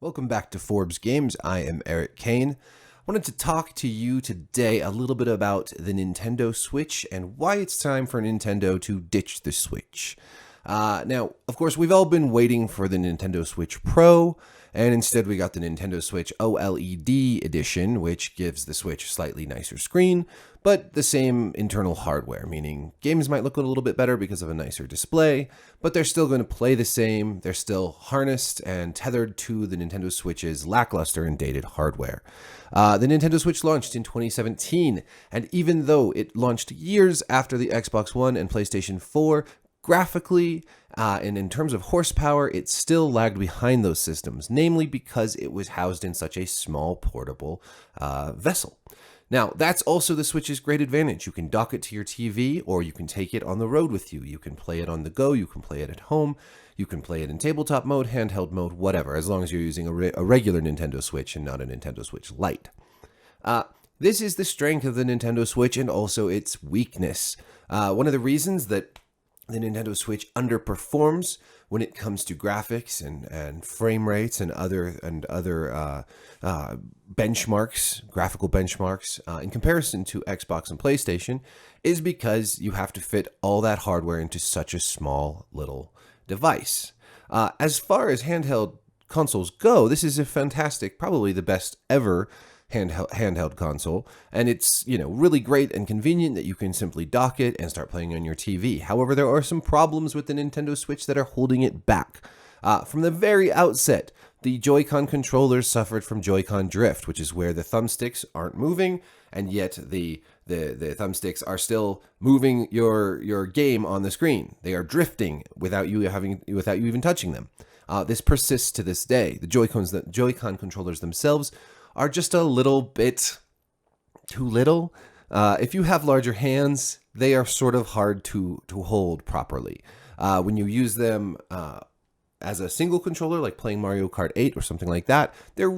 Welcome back to Forbes Games. I am Erik Kain. I wanted to talk to you today a little bit about the Nintendo Switch and why it's time for Nintendo to ditch the Switch. Now, of course, we've all been waiting for the Nintendo Switch Pro, and instead we got the Nintendo Switch OLED edition, which gives the Switch a slightly nicer screen, but the same internal hardware, meaning games might look a little bit better because of a nicer display, but they're still going to play the same. They're still harnessed and tethered to the Nintendo Switch's lackluster and dated hardware. The Nintendo Switch launched in 2017, and even though it launched years after the Xbox One and PlayStation 4, graphically and in terms of horsepower, it still lagged behind those systems, namely because it was housed in such a small portable vessel. Now, that's also the Switch's great advantage. You can dock it to your TV, or you can take it on the road with you. You can play it on the go, you can play it at home, you can play it in tabletop mode, handheld mode, whatever, as long as you're using a regular Nintendo Switch and not a Nintendo Switch Lite. This is the strength of the Nintendo Switch and also its weakness. One of the reasons that the Nintendo Switch underperforms when it comes to graphics and frame rates and other benchmarks, graphical benchmarks, in comparison to Xbox and PlayStation, is because you have to fit all that hardware into such a small little device. As far as handheld consoles go, this is a fantastic, probably the best ever handheld console, and it's really great and convenient that you can simply dock it and start playing on your TV. However, there are some problems with the Nintendo Switch that are holding it back. From the very outset, the Joy-Con controllers suffered from Joy-Con drift, which is where the thumbsticks aren't moving, and yet the thumbsticks are still moving your game on the screen. They are drifting without you even touching them. This persists to this day. The Joy-Con controllers themselves are just a little bit too little. If you have larger hands, they are sort of hard to hold properly. When you use them as a single controller, like playing Mario Kart 8 or something like that, they're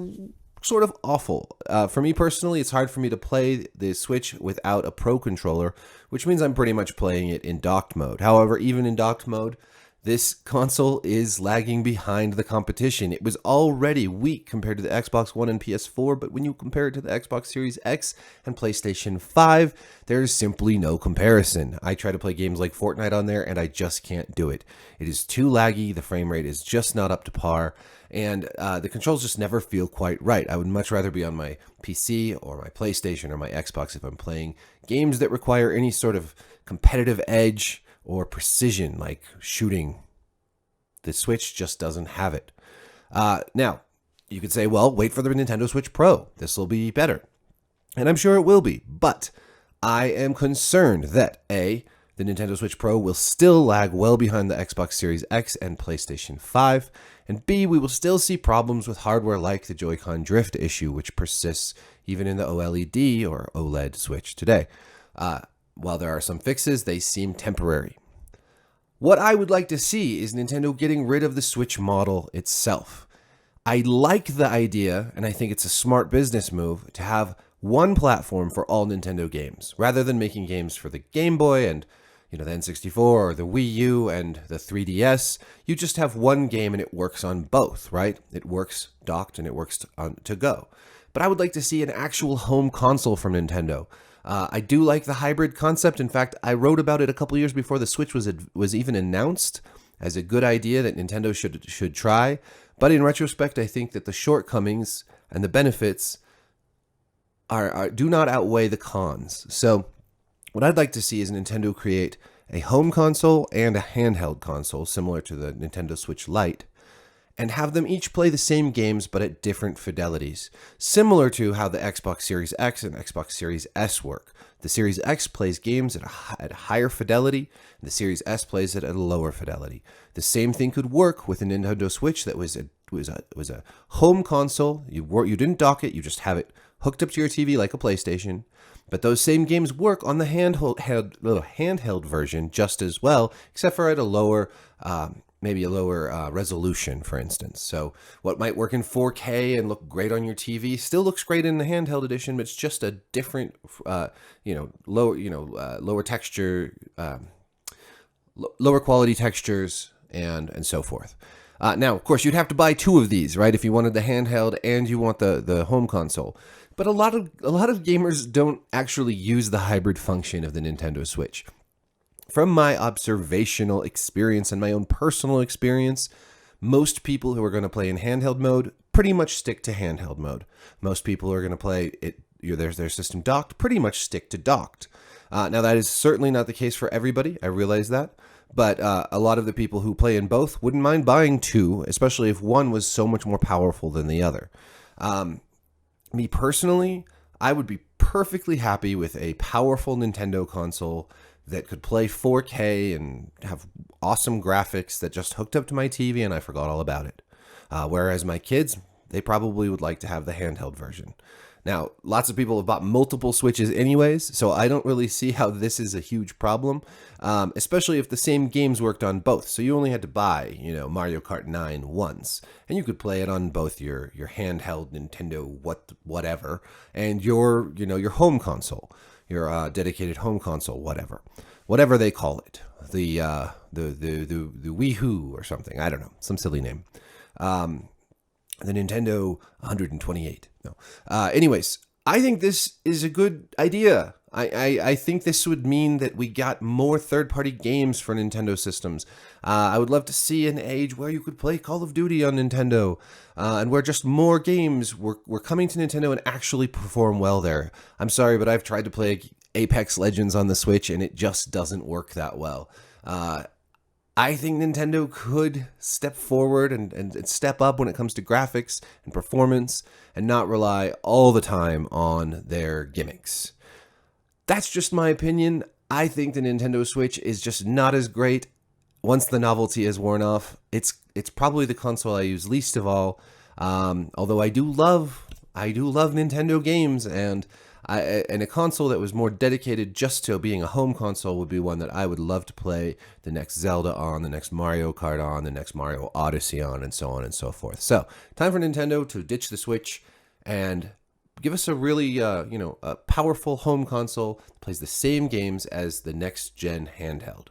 sort of awful. For me personally, it's hard for me to play the Switch without a Pro controller, which means I'm pretty much playing it in docked mode. However, even in docked mode, this console is lagging behind the competition. It was already weak compared to the Xbox One and PS4, but when you compare it to the Xbox Series X and PlayStation 5, there's simply no comparison. I try to play games like Fortnite on there, and I just can't do it. It is too laggy, the frame rate is just not up to par, and the controls just never feel quite right. I would much rather be on my PC or my PlayStation or my Xbox if I'm playing games that require any sort of competitive edge or precision, like shooting. The Switch just doesn't have it. Now, you could say, well, wait for the Nintendo Switch Pro. This will be better. And I'm sure it will be. But I am concerned that, A, the Nintendo Switch Pro will still lag well behind the Xbox Series X and PlayStation 5. And B, we will still see problems with hardware like the Joy-Con drift issue, which persists even in the OLED or OLED Switch today. While there are some fixes, they seem temporary. What I would like to see is Nintendo getting rid of the Switch model itself. I like the idea, and I think it's a smart business move, to have one platform for all Nintendo games, rather than making games for the Game Boy and the N64 or the Wii U and the 3DS. You just have one game and it works on both, right? It works docked and it works to go. But I would like to see an actual home console from Nintendo. I do like the hybrid concept. In fact, I wrote about it a couple years before the Switch was even announced as a good idea that Nintendo should try. But in retrospect, I think that the shortcomings and the benefits do not outweigh the cons. So what I'd like to see is Nintendo create a home console and a handheld console similar to the Nintendo Switch Lite, and have them each play the same games but at different fidelities, similar to how the Xbox Series X and Xbox Series S work. The Series X plays games at a higher fidelity, and the Series S plays it at a lower fidelity. The same thing could work with a Nintendo Switch that was a home console. You didn't dock it, you just have it hooked up to your TV like a PlayStation. But those same games work on the handheld version just as well, except for at a lower resolution, for instance. So what might work in 4K and look great on your TV still looks great in the handheld edition, but it's just a different, lower texture, lower quality textures, and so forth. Now, of course, you'd have to buy two of these, right? If you wanted the handheld and you want the home console. But a lot of gamers don't actually use the hybrid function of the Nintendo Switch. From my observational experience and my own personal experience, most people who are going to play in handheld mode pretty much stick to handheld mode. Most people who are going to play their system docked pretty much stick to docked. Now, that is certainly not the case for everybody. I realize that. But a lot of the people who play in both wouldn't mind buying two, especially if one was so much more powerful than the other. Me personally, I would be perfectly happy with a powerful Nintendo console that could play 4K and have awesome graphics that just hooked up to my TV and I forgot all about it. Whereas my kids, they probably would like to have the handheld version. Now, lots of people have bought multiple Switches anyways, so I don't really see how this is a huge problem, especially if the same games worked on both. So you only had to buy, Mario Kart 9 once, and you could play it on both your handheld Nintendo whatever and your home console, your dedicated home console whatever they call it, the Wii Hu or something. I don't know, some silly name. The Nintendo 128. No. Anyways, I think this is a good idea. I think this would mean that we got more third-party games for Nintendo systems. I would love to see an age where you could play Call of Duty on Nintendo, and where just more games were coming to Nintendo and actually perform well there. I'm sorry, but I've tried to play Apex Legends on the Switch, and it just doesn't work that well. I think Nintendo could step forward and step up when it comes to graphics and performance and not rely all the time on their gimmicks. That's just my opinion. I think the Nintendo Switch is just not as great once the novelty is worn off. It's probably the console I use least of all, although I do love Nintendo games, and a console that was more dedicated just to being a home console would be one that I would love to play the next Zelda on, the next Mario Kart on, the next Mario Odyssey on, and so on and so forth. So, time for Nintendo to ditch the Switch and give us a really, a powerful home console that plays the same games as the next gen handheld.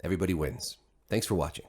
Everybody wins. Thanks for watching.